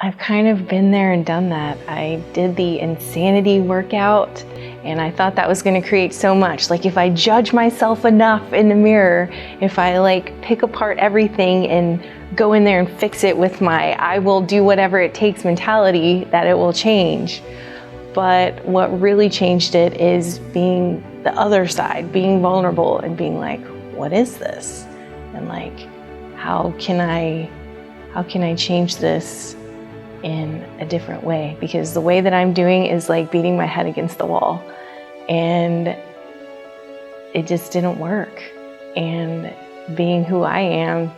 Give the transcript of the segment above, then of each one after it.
I've kind of been there and done that. I did the insanity workout and I thought that was going to create so much. Like if I judge myself enough in the mirror, if I like pick apart everything and go in there and fix it with my I will do whatever it takes mentality, that it will change. But what really changed it is being the other side, being vulnerable and being like, what is this? And like, how can I change this in a different way? Because the way that I'm doing is like beating my head against the wall, and it just didn't work. And being who I am,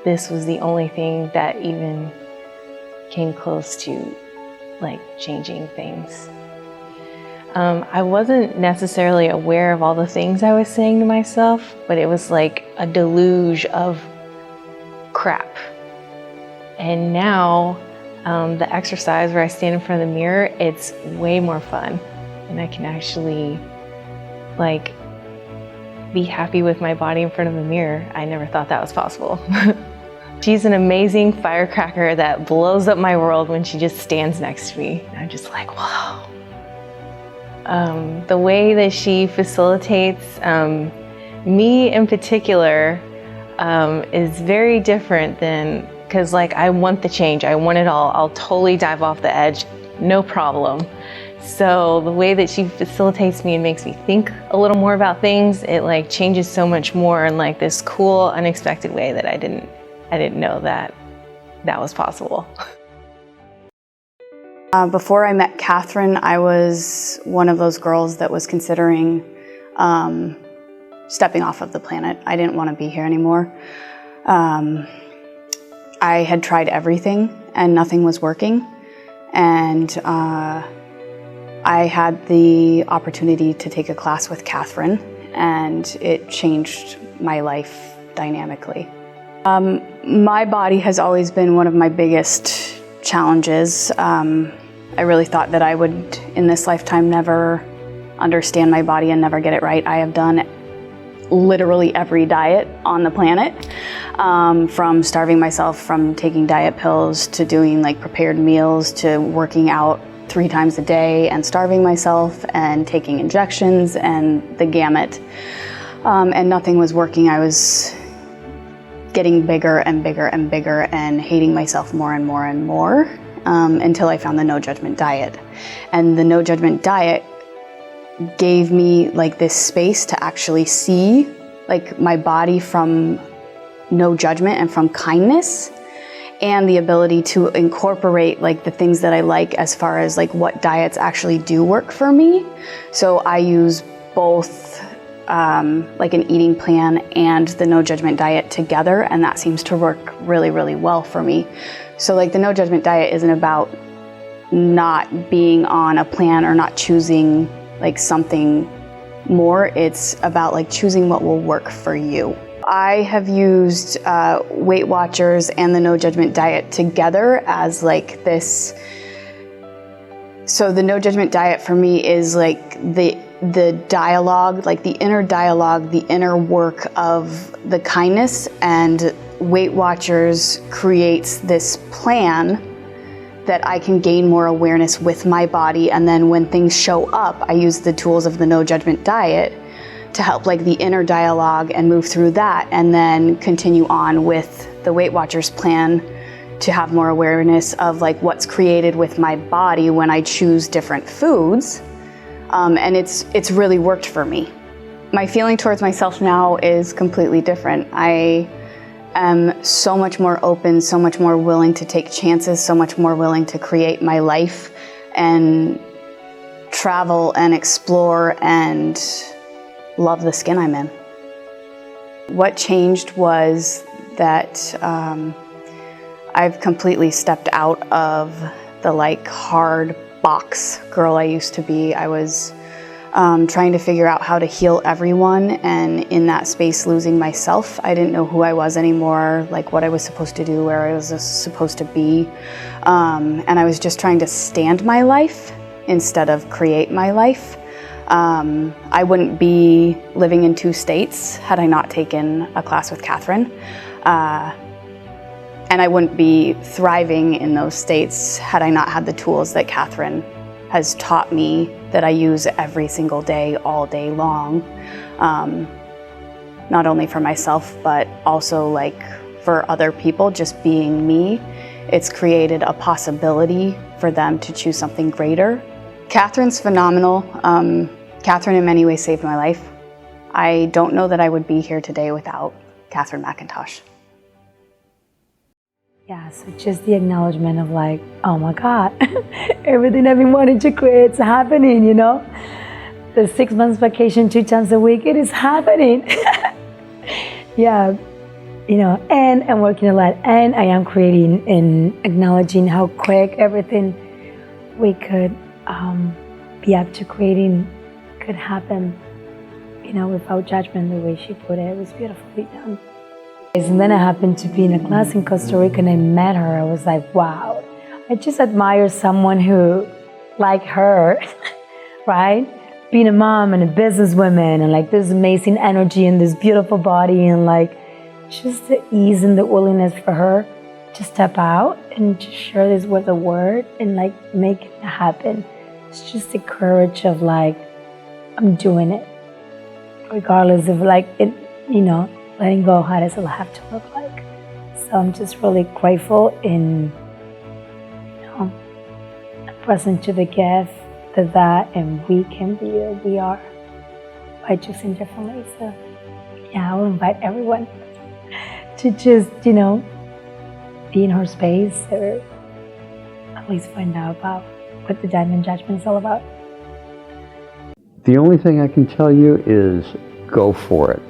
this was the only thing that even came close to like changing things. I wasn't necessarily aware of all the things I was saying to myself, but it was like a deluge of crap. And now the exercise where I stand in front of the mirror, it's way more fun. And I can actually like be happy with my body in front of a mirror. I never thought that was possible. She's an amazing firecracker that blows up my world when she just stands next to me. And I'm just like, wow. The way that she facilitates me in particular is very different than, because like I want the change, I want it all. I'll totally dive off the edge, no problem. So the way that she facilitates me and makes me think a little more about things, it like changes so much more in like this cool, unexpected way that I didn't know that was possible. Before I met Katherine, I was one of those girls that was considering stepping off of the planet. I didn't want to be here anymore. I had tried everything and nothing was working. And I had the opportunity to take a class with Katherine, and it changed my life dynamically. My body has always been one of my biggest challenges. I really thought that I would, in this lifetime, never understand my body and never get it right. I have done literally every diet on the planet, from starving myself, from taking diet pills, to doing like prepared meals, to working out 3 times a day and starving myself and taking injections and the gamut. And nothing was working. I was getting bigger and bigger and bigger and hating myself more and more and more, until I found the no judgment diet. And the no judgment diet gave me like this space to actually see like my body from no judgment and from kindness, and the ability to incorporate like the things that I like as far as like what diets actually do work for me. So I use both like an eating plan and the no judgment diet together, and that seems to work really, really well for me. So like the no judgment diet isn't about not being on a plan or not choosing like something more. It's about like choosing what will work for you. I have used Weight Watchers and the no judgment diet together as like this. So the no judgment diet for me is like the dialogue, like the inner dialogue, the inner work of the kindness, and Weight Watchers creates this plan that I can gain more awareness with my body. And then when things show up, I use the tools of the no judgment diet to help like the inner dialogue and move through that, and then continue on with the Weight Watchers plan to have more awareness of like what's created with my body when I choose different foods. And it's really worked for me. My feeling towards myself now is completely different. I am so much more open, so much more willing to take chances, so much more willing to create my life and travel and explore and love the skin I'm in. What changed was that I've completely stepped out of the like hard box girl I used to be. I was trying to figure out how to heal everyone, and in that space losing myself. I didn't know who I was anymore, like what I was supposed to do, where I was supposed to be. And I was just trying to stand my life instead of create my life. I wouldn't be living in 2 states had I not taken a class with Katherine. And And I wouldn't be thriving in those states had I not had the tools that Katherine has taught me that I use every single day, all day long. Not only for myself, but also like for other people, just being me. It's created a possibility for them to choose something greater. Katherine's phenomenal. Katherine in many ways saved my life. I don't know that I would be here today without Katherine McIntosh. Yeah, so just the acknowledgement of like, oh my God, everything I've been wanting to create is happening, you know? The 6 months vacation 2 times a week, it is happening. Yeah, you know, and I'm working a lot, and I am creating and acknowledging how quick everything we could be up to creating could happen, you know, without judgment, the way she put it. It was beautifully done. And then I happened to be in a class in Costa Rica and I met her. I was like, wow, I just admire someone who, like her, right? Being a mom and a businesswoman and like this amazing energy and this beautiful body and like just the ease and the willingness for her to step out and to share this with the word and like make it happen. It's just the courage of like, I'm doing it. Regardless of like, it, you know, letting go, how does it have to look like? So I'm just really grateful in, you know, present to the gift that and we can be who we are by choosing differently. So yeah, I will invite everyone to just, you know, be in her space or at least find out about what the Diamond Judgment is all about. The only thing I can tell you is go for it.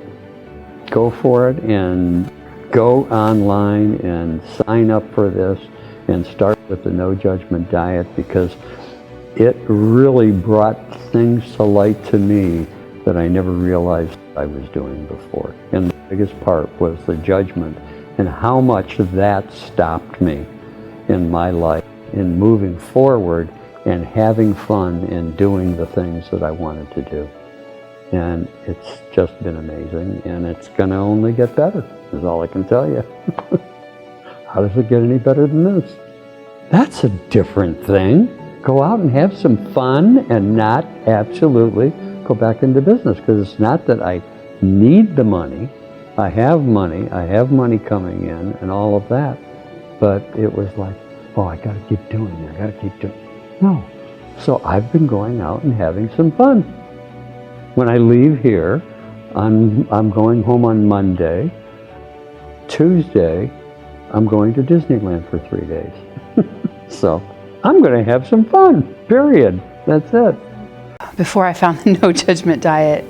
Go for it and go online and sign up for this and start with the No Judgment Diet, because it really brought things to light to me that I never realized I was doing before. And the biggest part was the judgment and how much that stopped me in my life in moving forward and having fun and doing the things that I wanted to do. And it's just been amazing, and it's going to only get better, is all I can tell you. How does it get any better than this? That's a different thing. Go out and have some fun and not absolutely go back into business, because it's not that I need the money. I have money coming in and all of that. But it was like, oh, I got to keep doing it. I got to keep doing it. No. So I've been going out and having some fun. When I leave here, I'm going home on Monday. Tuesday, I'm going to Disneyland for 3 days. So I'm going to have some fun, period. That's it. Before I found the No Judgment Diet,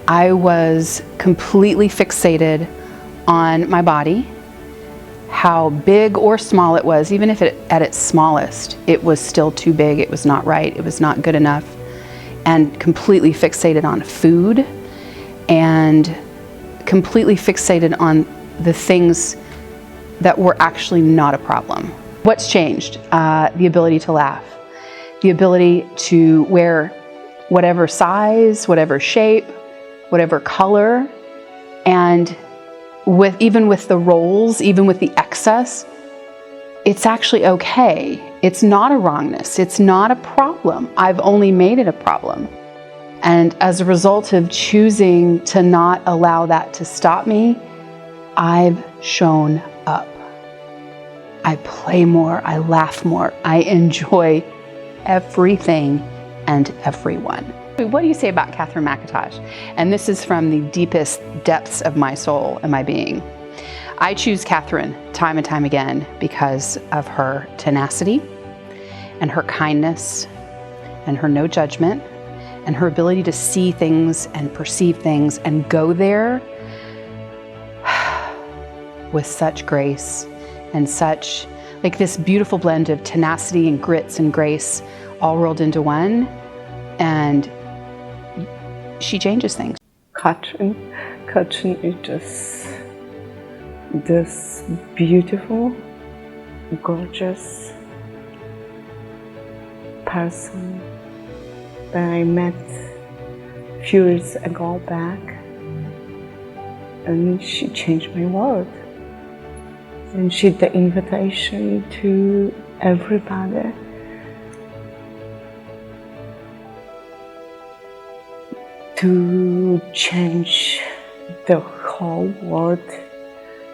I was completely fixated on my body, how big or small it was. Even if at its smallest, it was still too big, it was not right, it was not good enough. And completely fixated on food and completely fixated on the things that were actually not a problem. What's changed? The ability to laugh, the ability to wear whatever size, whatever shape, whatever color, and even with the rolls, even with the excess, it's actually okay. It's not a wrongness. It's not a problem. I've only made it a problem. And as a result of choosing to not allow that to stop me, I've shown up. I play more, I laugh more, I enjoy everything and everyone. What do you say about Katherine McIntosh? And this is from the deepest depths of my soul and my being. I choose Katherine time and time again because of her tenacity and her kindness and her no judgment and her ability to see things and perceive things and go there with such grace and such, like this beautiful blend of tenacity and grits and grace all rolled into one, and she changes things. Katherine is just this beautiful, gorgeous person that I met a few years ago back, and she changed my world. And she's the invitation to everybody to change the whole world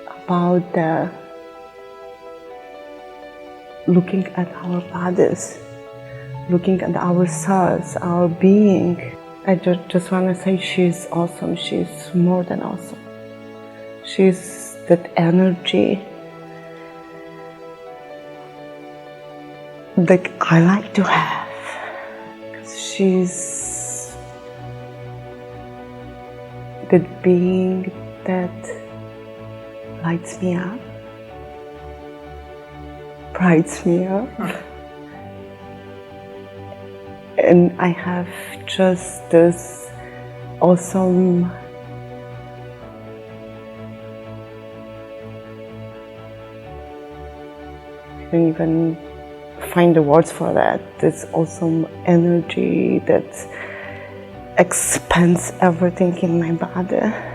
about the looking at our bodies, looking at ourselves, our being. I just want to say she's awesome. She's more than awesome. She's that energy that I like to have. She's that being that lights me up, brights me up. And I have just this awesome I don't even find the words for that. This awesome energy that expands everything in my body.